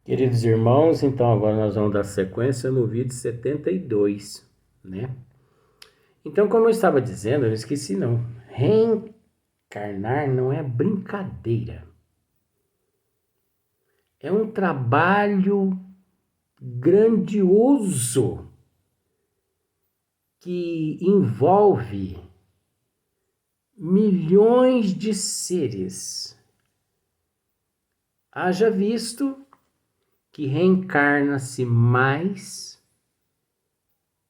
Queridos irmãos, então agora nós vamos dar sequência no vídeo 72, né? Então, como eu estava dizendo, eu não esqueci não. Reencarnar não é brincadeira. É um trabalho grandioso que envolve milhões de seres. Haja visto que reencarna-se mais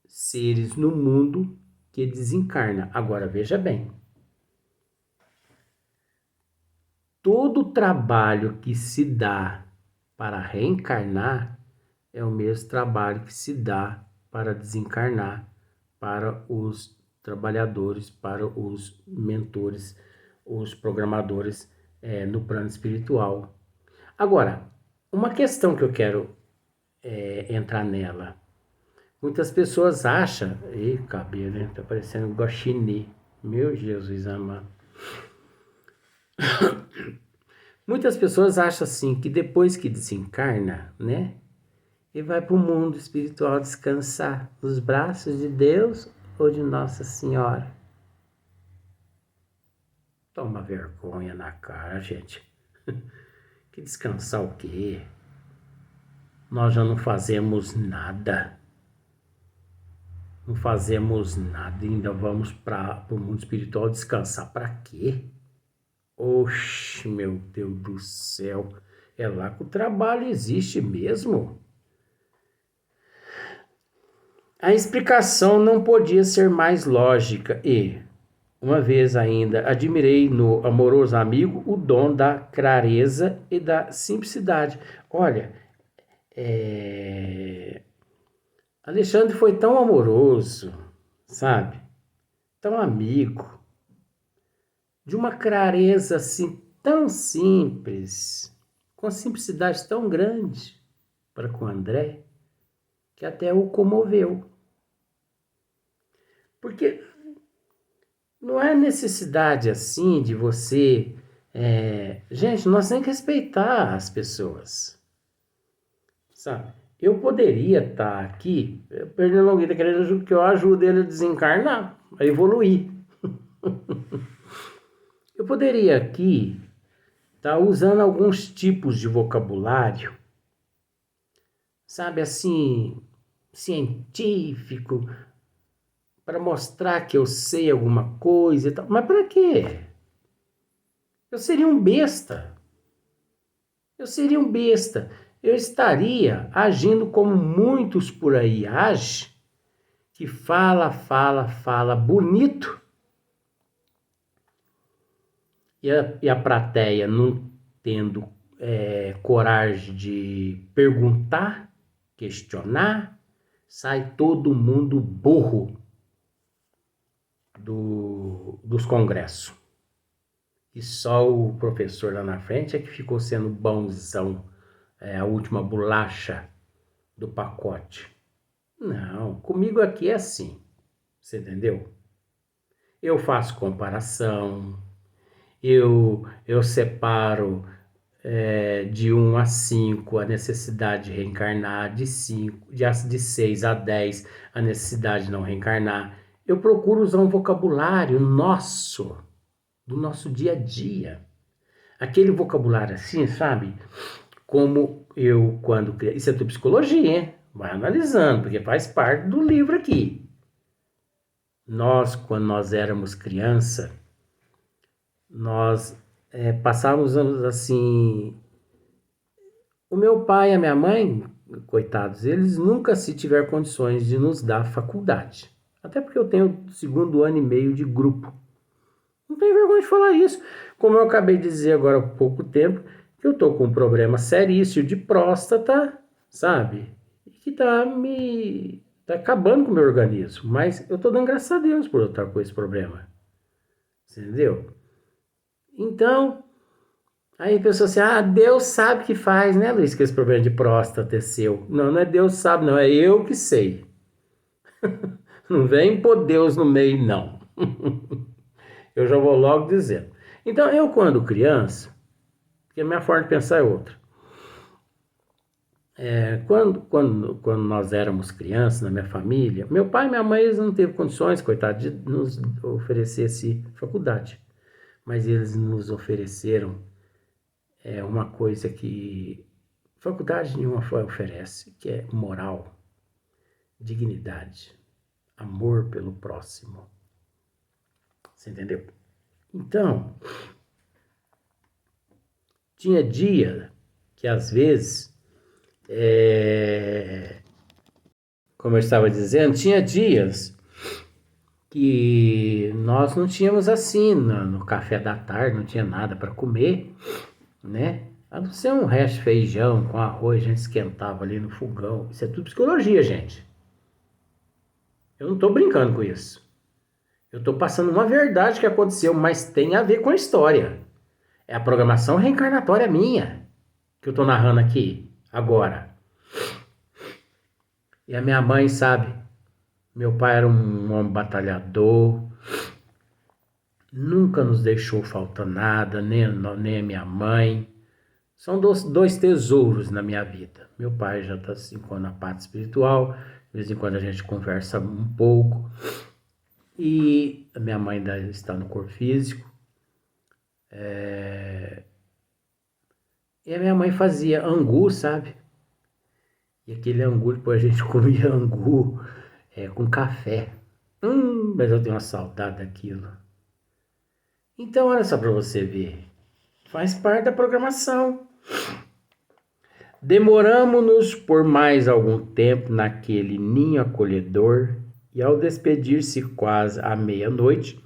seres no mundo que desencarna. Agora veja bem, todo o trabalho que se dá para reencarnar é o mesmo trabalho que se dá para desencarnar, para os trabalhadores, para os mentores, os programadores no plano espiritual. Agora, uma questão que eu quero entrar nela. Muitas pessoas acham, cabelo, né? Tá parecendo guaxinim. Meu Jesus amado. Muitas pessoas acham assim que depois que desencarna, né? E vai para o mundo espiritual descansar nos braços de Deus ou de Nossa Senhora. Toma vergonha na cara, gente. Que descansar o quê? Nós já não fazemos nada. Não fazemos nada, ainda vamos para o mundo espiritual descansar. Para quê? Oxe, meu Deus do céu. É lá que o trabalho existe mesmo. A explicação não podia ser mais lógica e, uma vez ainda, admirei no amoroso amigo o dom da clareza e da simplicidade. Olha, Alexandre foi tão amoroso, sabe? Tão amigo, de uma clareza assim tão simples, com simplicidade tão grande para com André, que até o comoveu. Porque não é necessidade assim de você. Gente, nós temos que respeitar as pessoas, sabe? Eu poderia estar aqui, Pernilonguinho alguém está querendo que eu ajude ele a desencarnar, a evoluir. Eu poderia aqui estar usando alguns tipos de vocabulário, sabe, assim, científico, para mostrar que eu sei alguma coisa e tal. Mas para quê? Eu seria um besta. Eu seria um besta. Eu estaria agindo como muitos por aí agem, que fala bonito, e a plateia não tendo coragem de perguntar, questionar, sai todo mundo burro dos congressos. E só o professor lá na frente é que ficou sendo bonzão, a última bolacha do pacote. Não, comigo aqui é assim, você entendeu? Eu faço comparação, eu separo de 1 a 5 a necessidade de reencarnar, de 6 a 10 a necessidade de não reencarnar. Eu procuro usar um vocabulário nosso, do nosso dia a dia. Aquele vocabulário assim, sabe? Como eu, quando criei. Isso é tudo psicologia, hein? Vai analisando, porque faz parte do livro aqui. Nós, quando nós éramos criança, nós passávamos assim. O meu pai e a minha mãe, coitados, eles nunca se tiver condições de nos dar faculdade. Até porque eu tenho 2º ano e meio de grupo. Não tenho vergonha de falar isso. Como eu acabei de dizer agora há pouco tempo, que eu tô com um problema seríssimo de próstata, sabe? E que tá acabando com o meu organismo. Mas eu tô dando graças a Deus por eu estar com esse problema. Entendeu? Então, aí a pessoa assim, Deus sabe que faz, né, Luiz, que esse problema de próstata é seu. Não, não é Deus sabe, não, é eu que sei. Não vem pôr Deus no meio, não. Eu já vou logo dizendo. Então, eu quando criança, porque a minha forma de pensar é outra. Quando nós éramos crianças, na minha família, meu pai e minha mãe eles não teve condições, coitado, de nos oferecer faculdade. Mas eles nos ofereceram uma coisa que faculdade nenhuma oferece, que é moral, dignidade, amor pelo próximo. Você entendeu? Então, tinha dia que às vezes, como eu estava dizendo, tinha dias que nós não tínhamos assim, no café da tarde, não tinha nada para comer, né? A não ser um resto de feijão com arroz, a gente esquentava ali no fogão. Isso é tudo psicologia, gente. Eu não estou brincando com isso. Eu estou passando uma verdade que aconteceu, mas tem a ver com a história. É a programação reencarnatória minha que eu estou narrando aqui, agora. E a minha mãe, sabe? Meu pai era um homem batalhador, nunca nos deixou faltar nada, nem a minha mãe. São dois tesouros na minha vida. Meu pai já está assim, na parte espiritual, de vez em quando a gente conversa um pouco. E a minha mãe ainda está no corpo físico. E a minha mãe fazia angu, sabe? E aquele angu, depois a gente comia angu com café. Mas eu tenho uma saudade daquilo. Então, olha só para você ver. Faz parte da programação. Demoramos-nos por mais algum tempo naquele ninho acolhedor e ao despedir-se quase à meia-noite,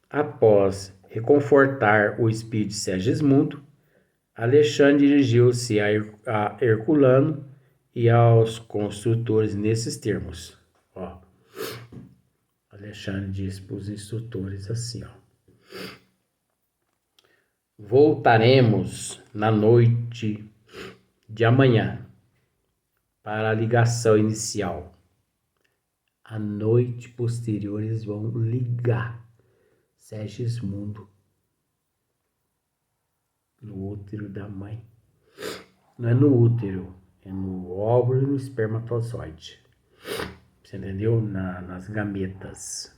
após reconfortar o espírito de Segismundo, Alexandre dirigiu-se a Herculano e aos construtores nesses termos. Alexandre disse para os instrutores assim, voltaremos na noite de amanhã para a ligação inicial. A noite posterior eles vão ligar Segismundo no útero da mãe. Não é no útero, é no óvulo e no espermatozoide. Você entendeu? Nas gametas.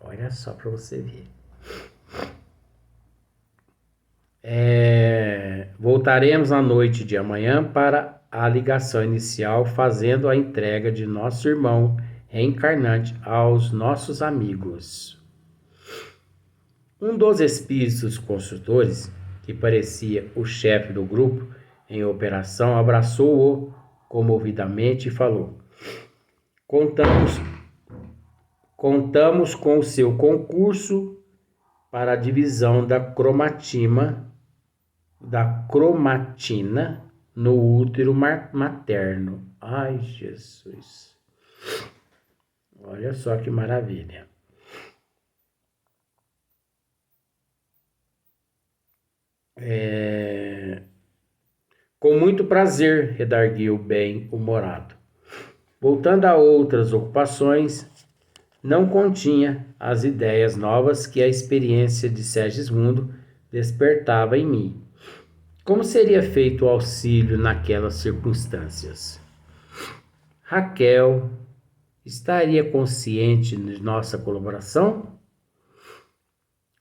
Olha só para você ver. Voltaremos à noite de amanhã para a ligação inicial, fazendo a entrega de nosso irmão reencarnante aos nossos amigos. Um dos espíritos construtores, que parecia o chefe do grupo em operação, abraçou-o comovidamente e falou: Contamos com o seu concurso para a divisão da cromatina no útero materno. Ai, Jesus! Olha só que maravilha. Com muito prazer, redarguiu bem-humorado. Voltando a outras ocupações, não continha as ideias novas que a experiência de Segismundo despertava em mim. Como seria feito o auxílio naquelas circunstâncias? Raquel estaria consciente de nossa colaboração?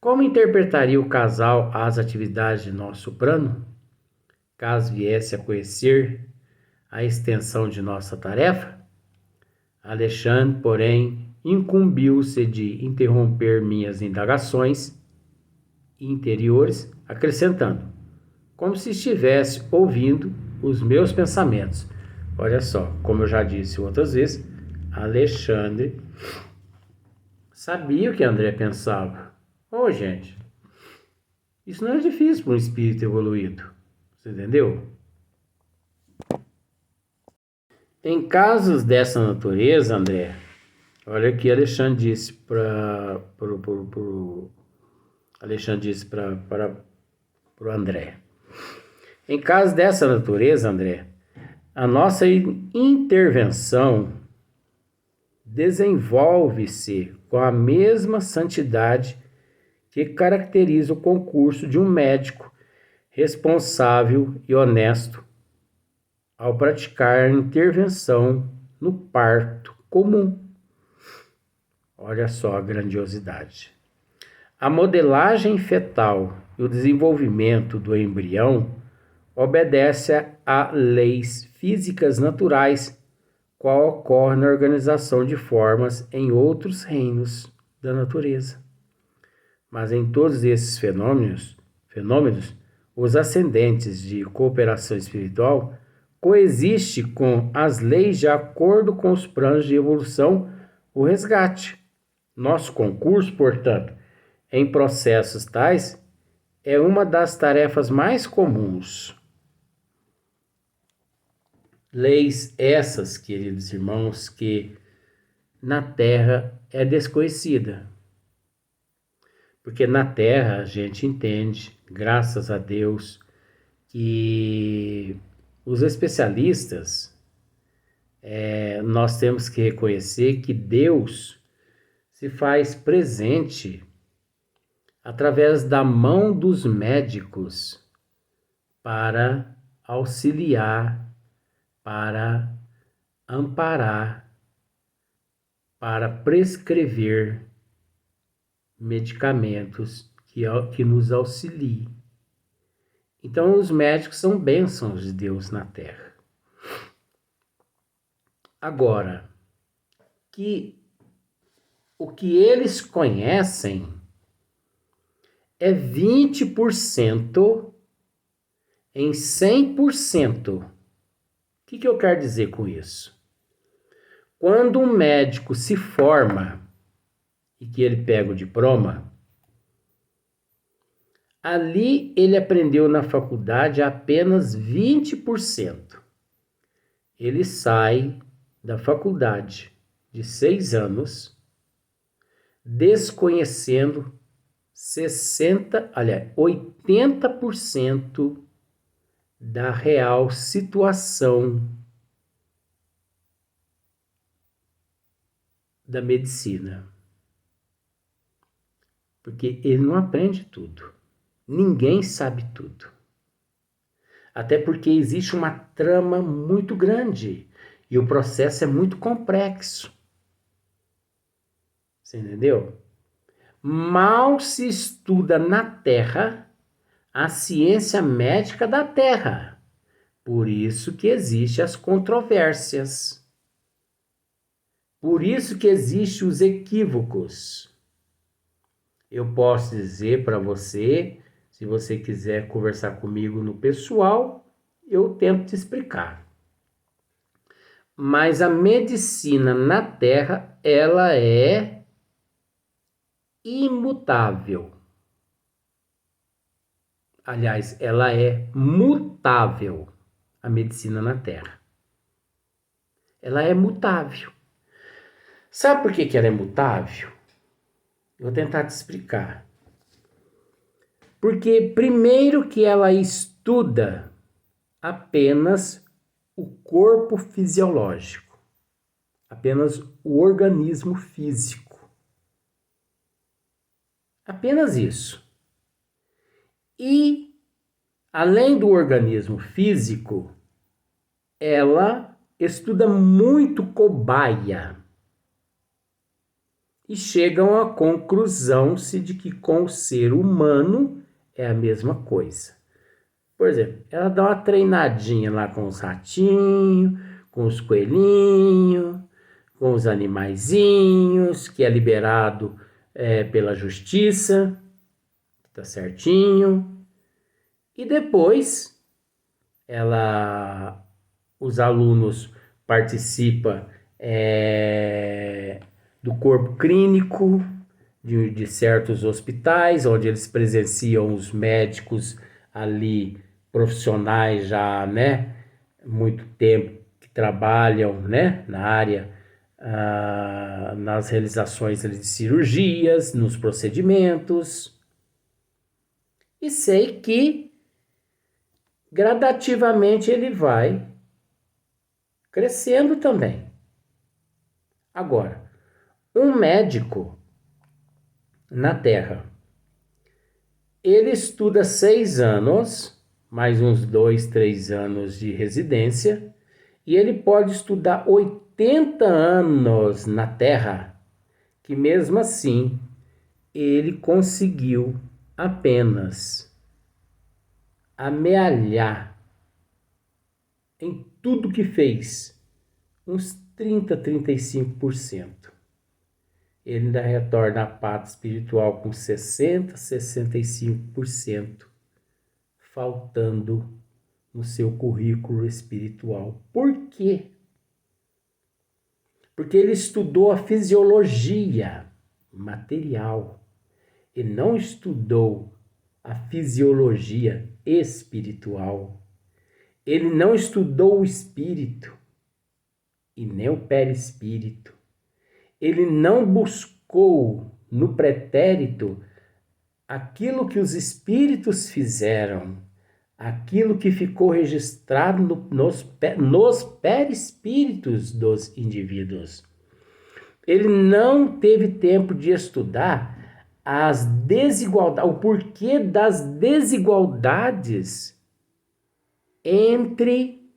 Como interpretaria o casal as atividades de nosso plano, caso viesse a conhecer a extensão de nossa tarefa? Alexandre, porém, incumbiu-se de interromper minhas indagações interiores, acrescentando, como se estivesse ouvindo os meus pensamentos. Olha só, como eu já disse outras vezes, Alexandre sabia o que André pensava. Gente, isso não é difícil para um espírito evoluído. Você entendeu? Em casos dessa natureza, André, olha o que Alexandre disse para o André. Em casos dessa natureza, André, a nossa intervenção desenvolve-se com a mesma santidade que caracteriza o concurso de um médico responsável e honesto ao praticar a intervenção no parto comum. Olha só a grandiosidade. A modelagem fetal e o desenvolvimento do embrião obedece a leis físicas naturais, qual ocorre na organização de formas em outros reinos da natureza. Mas em todos esses fenômenos, os ascendentes de cooperação espiritual coexiste com as leis de acordo com os planos de evolução, o resgate. Nosso concurso, portanto, em processos tais, é uma das tarefas mais comuns. Leis essas, queridos irmãos, que na Terra é desconhecida. Porque na Terra a gente entende, graças a Deus, que os especialistas, nós temos que reconhecer que Deus se faz presente através da mão dos médicos para auxiliar, para amparar, para prescrever medicamentos que nos auxiliem. Então, os médicos são bênçãos de Deus na Terra. Agora, o que eles conhecem é 20% em 100%. O que eu quero dizer com isso? Quando um médico se forma e que ele pega o diploma, ali ele aprendeu na faculdade apenas 20%. Ele sai da faculdade de 6 anos desconhecendo 80% da real situação da medicina. Porque ele não aprende tudo. Ninguém sabe tudo. Até porque existe uma trama muito grande e o processo é muito complexo. Você entendeu? Mal se estuda na Terra a ciência médica da Terra. Por isso que existem as controvérsias. Por isso que existem os equívocos. Eu posso dizer para você, se você quiser conversar comigo no pessoal, eu tento te explicar. Mas a medicina na Terra, ela é imutável. Aliás, ela é mutável, a medicina na Terra. Ela é mutável. Sabe por que ela é mutável? Eu vou tentar te explicar. Porque primeiro que ela estuda apenas o corpo fisiológico, apenas o organismo físico. Apenas isso. E, além do organismo físico, ela estuda muito cobaia. E chegam à conclusão-se de que com o ser humano é a mesma coisa. Por exemplo, ela dá uma treinadinha lá com os ratinhos, com os coelhinhos, com os animaizinhos, que é liberado pela justiça, tá certinho. E depois, os alunos participam do corpo clínico de certos hospitais, onde eles presenciam os médicos ali, profissionais já, né, muito tempo que trabalham, né, na área, nas realizações de cirurgias, nos procedimentos. E sei que gradativamente ele vai crescendo também. Agora, um médico na Terra, ele estuda 6 anos, mais uns 2, 3 anos de residência, e ele pode estudar 80 anos na Terra, que mesmo assim ele conseguiu apenas amealhar em tudo que fez uns 30, 35%. Ele ainda retorna à pátria espiritual com 60, 65%, faltando no seu currículo espiritual. Por quê? Porque ele estudou a fisiologia material e não estudou a fisiologia espiritual. Ele não estudou o espírito e nem o perispírito. Ele não buscou no pretérito aquilo que os espíritos fizeram, aquilo que ficou registrado nos perispíritos dos indivíduos. Ele não teve tempo de estudar as desigualdades, o porquê das desigualdades entre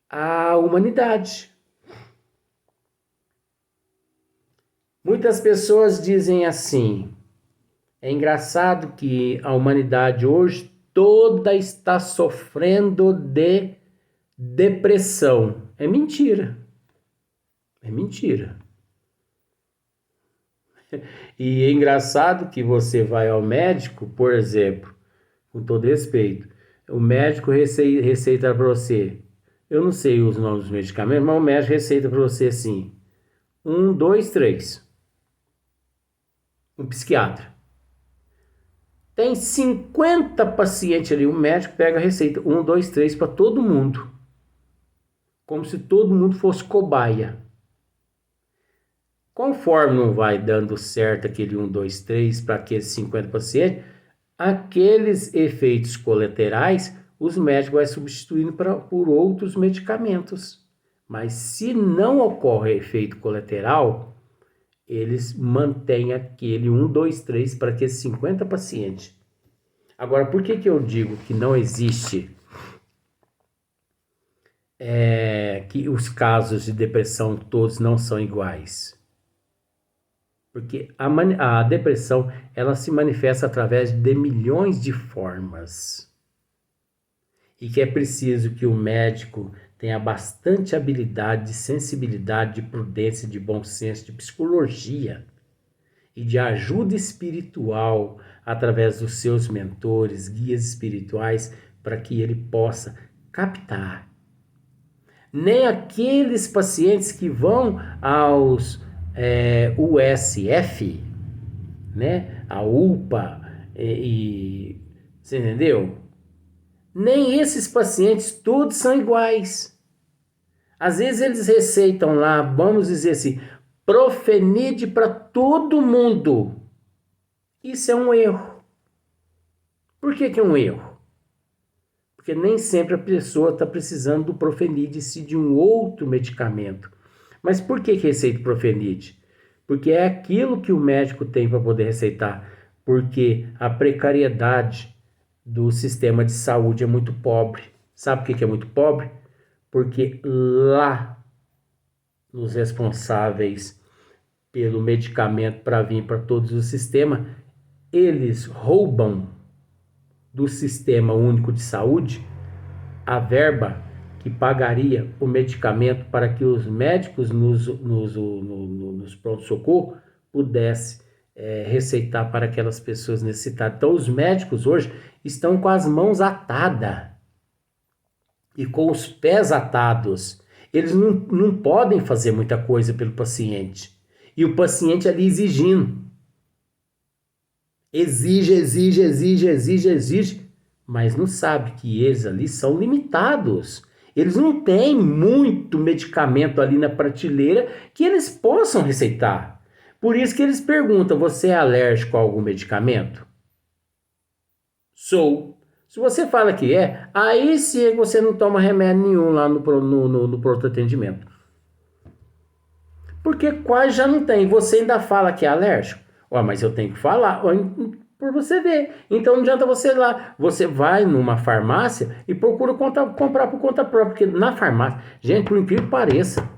a humanidade. Muitas pessoas dizem assim: é engraçado que a humanidade hoje toda está sofrendo de depressão. É mentira. É mentira. E é engraçado que você vai ao médico, por exemplo, com todo respeito, o médico receita para você, eu não sei os nomes dos medicamentos, mas o médico receita para você assim, 1, 2, 3. Um psiquiatra. Tem 50 pacientes ali, o médico pega a receita, 1, 2, 3 para todo mundo. Como se todo mundo fosse cobaia. Conforme não vai dando certo aquele 1, 2, 3 para aqueles 50 pacientes, aqueles efeitos colaterais, os médicos vão substituindo por outros medicamentos. Mas se não ocorre efeito colateral, eles mantêm aquele 1, 2, 3 para aqueles 50 pacientes. Agora, por que eu digo que não existe que os casos de depressão todos não são iguais? Porque a depressão ela se manifesta através de milhões de formas. E que é preciso que o médico tenha bastante habilidade, de sensibilidade, de prudência, de bom senso, de psicologia e de ajuda espiritual através dos seus mentores, guias espirituais, para que ele possa captar. Nem aqueles pacientes que vão aos USF, né, a UPA, você entendeu? Nem esses pacientes todos são iguais. Às vezes eles receitam lá, vamos dizer assim, Profenide para todo mundo. Isso é um erro. Por que é um erro? Porque nem sempre a pessoa está precisando do Profenide, sim de um outro medicamento. Mas por que receita Profenide? Porque é aquilo que o médico tem para poder receitar. Porque a precariedade do sistema de saúde é muito pobre. Sabe por que é muito pobre? Porque lá, nos responsáveis pelo medicamento para vir para todos os sistemas, eles roubam do Sistema Único de Saúde a verba que pagaria o medicamento para que os médicos nos pronto-socorro pudessem receitar para aquelas pessoas necessitadas. Então os médicos hoje estão com as mãos atadas e com os pés atados. Eles não podem fazer muita coisa pelo paciente. E o paciente ali exigindo. Exige, mas não sabe que eles ali são limitados. Eles não têm muito medicamento ali na prateleira que eles possam receitar. Por isso que eles perguntam, você é alérgico a algum medicamento? Sou. Se você fala que aí sim você não toma remédio nenhum lá no pronto atendimento. Porque quase já não tem. Você ainda fala que é alérgico? Mas eu tenho que falar. por você ver. Então não adianta você ir lá. Você vai numa farmácia e procura comprar por conta própria. Porque na farmácia, gente, por incrível que pareça,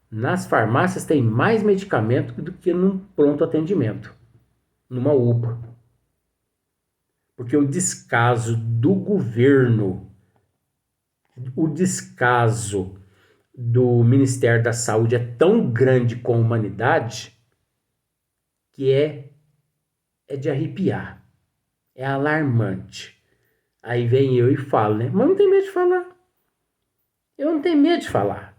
nas farmácias tem mais medicamento do que num pronto atendimento, numa UPA. Porque o descaso do governo, o descaso do Ministério da Saúde é tão grande com a humanidade que é de arrepiar. É alarmante. Aí vem eu e falo, né? Mas não tem medo de falar. Eu não tenho medo de falar.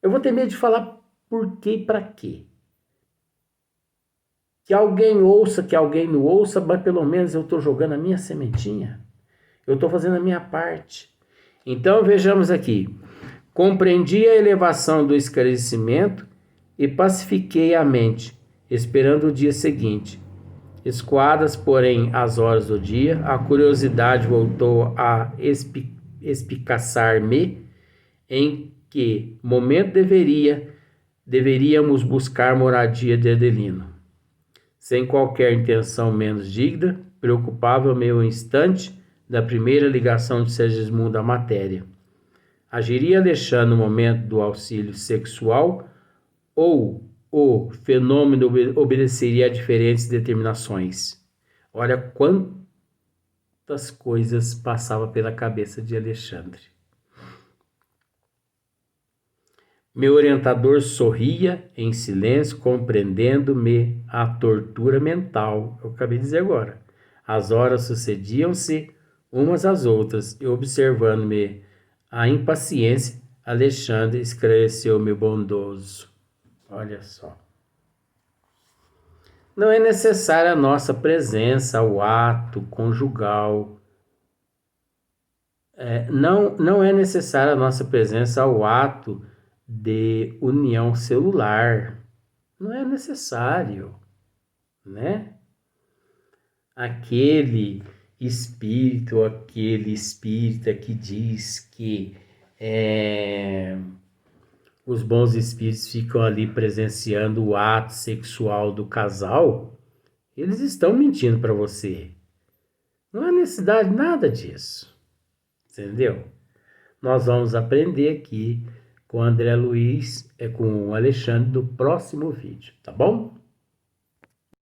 Eu vou ter medo de falar por quê e pra quê. Que alguém ouça, que alguém não ouça, mas pelo menos eu estou jogando a minha sementinha. Eu estou fazendo a minha parte. Então vejamos aqui. Compreendi a elevação do esclarecimento e pacifiquei a mente, esperando o dia seguinte. Escoadas, porém, as horas do dia, a curiosidade voltou a espicaçar-me em que momento deveríamos buscar moradia de Adelino. Sem qualquer intenção menos digna, preocupava-me o instante da primeira ligação de Segismundo à matéria. Agiria Alexandre no momento do auxílio sexual ou o fenômeno obedeceria a diferentes determinações? Olha quantas coisas passavam pela cabeça de Alexandre. Meu orientador sorria em silêncio, compreendendo-me a tortura mental. Eu acabei de dizer agora. As horas sucediam-se umas às outras e, observando-me a impaciência, Alexandre esclareceu-me bondoso. Olha só. Não é necessária a nossa presença ao ato conjugal. Não é necessária a nossa presença ao ato de união celular. Não é necessário, né? Aquele espírita que diz que os bons espíritos ficam ali presenciando o ato sexual do casal, eles estão mentindo para você. Não há necessidade de nada disso. Entendeu? Nós vamos aprender aqui com o André Luiz, com o Alexandre, do próximo vídeo, tá bom?